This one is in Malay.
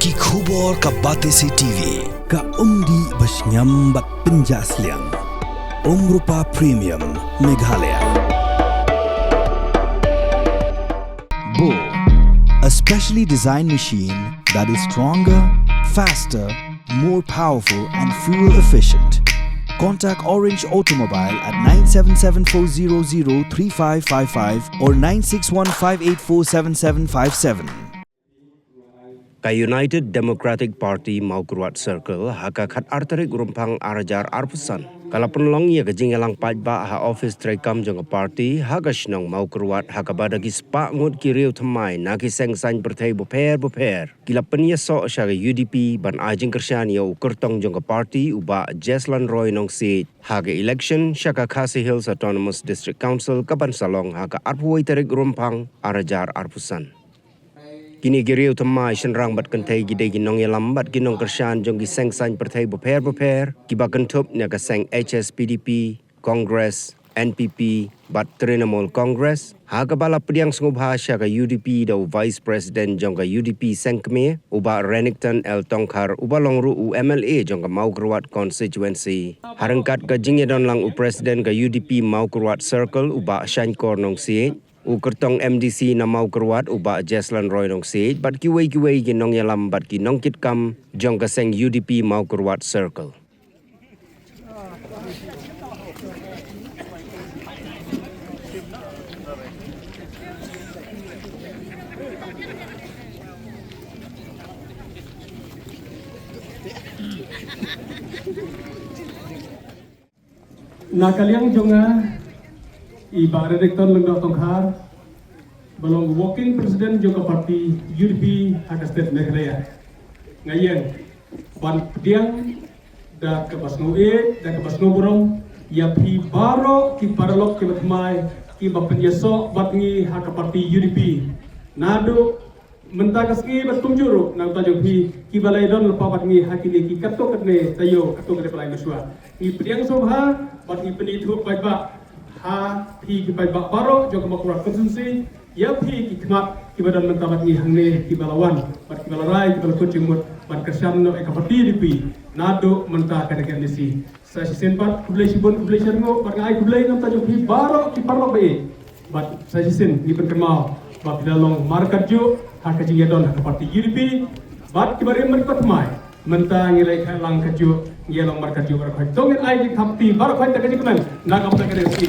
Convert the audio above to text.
Ki khubor ka Batesi TV ka umdi basnyam bat penjasliang Rupa Premium Meghalaya. Bo, a specially designed machine that is stronger, faster, more powerful and fuel efficient. Contact Orange Automobile at 977-400-3555 or 961-584-7757. Ka United Democratic Party Maukuruat Circle haka khat arterik rumpang arajar arpusan. Kala penlong ia kejingelang pajba ha office trekam jong party haka shnong Maukuruat haka badagi spa ngut kiriu thamai naki sengsan berthai boper. Kila Pynïasoh syaga UDP ban Nongkyrshan yo Kyrtong jong party uba Jeslan Roy nong seat haka election syaka Khasi Hills Autonomous District Council kaban salong haka arpuai terik rumpang arajar arpusan. Kini giriu thamai shenrang bat kantai gidai ginong yalam bat ginong Nongkyrshan jong giseng san perthai boper kiba kentup nya ka seng Hspdp Congress NPP bat Trinamool Congress haga bala pediang sengubha sya ka UDP do Vice President jong ka UDP sengkme uba Renington L Tongkhar uba longru u MLA jong ka Maukuruat constituency harengkat ka jingedon lang u President ka UDP Maukuruat Circle uba Shankor nong siet u Kyrtong MDC na Maukuruat uba Jeslan Roy nong seat bat kiwei ginong yalam bat ki nongkit kam jong ka seng UDP Maukuruat Circle. Nakaliang jonga iba redaktor Lengdok Tongkhar balong walking president joka parti UDP haka state Meghalaya ngayang ban pediang da ke basno da ke basno borong ya pi baro ki paralok ki batmai ki ba Pynïasoh batngi haka parti UDP nado mentakas ki batum juru na tajo pi ki balai don lepa batngi hakini ki kato katne tayo kato katne palai mesua ni pediang sobha batngi penithu bajba ha pi ki pai baro jog Maukuruat konstitusi ya pi ki kmat ki badan mentabat ni hangne ki balawan bat ki balarai ki balakut jengmut bat Nongkyrshan no ekapati dipi nado menta kadakan disi sa senpat kulai sibon kulai serngo bat ngai kulai nam tajok pi baro ki parlo be bat sa sen ni perkemau bat dalong markat jo ha ka jingedon ha parti UDP bat ki bare merpat mai menta ngilai khalang kaju ngelong markat jo bar khoi tongin ai ki thapti bar khoi ta kaju kunan na kam ta kare si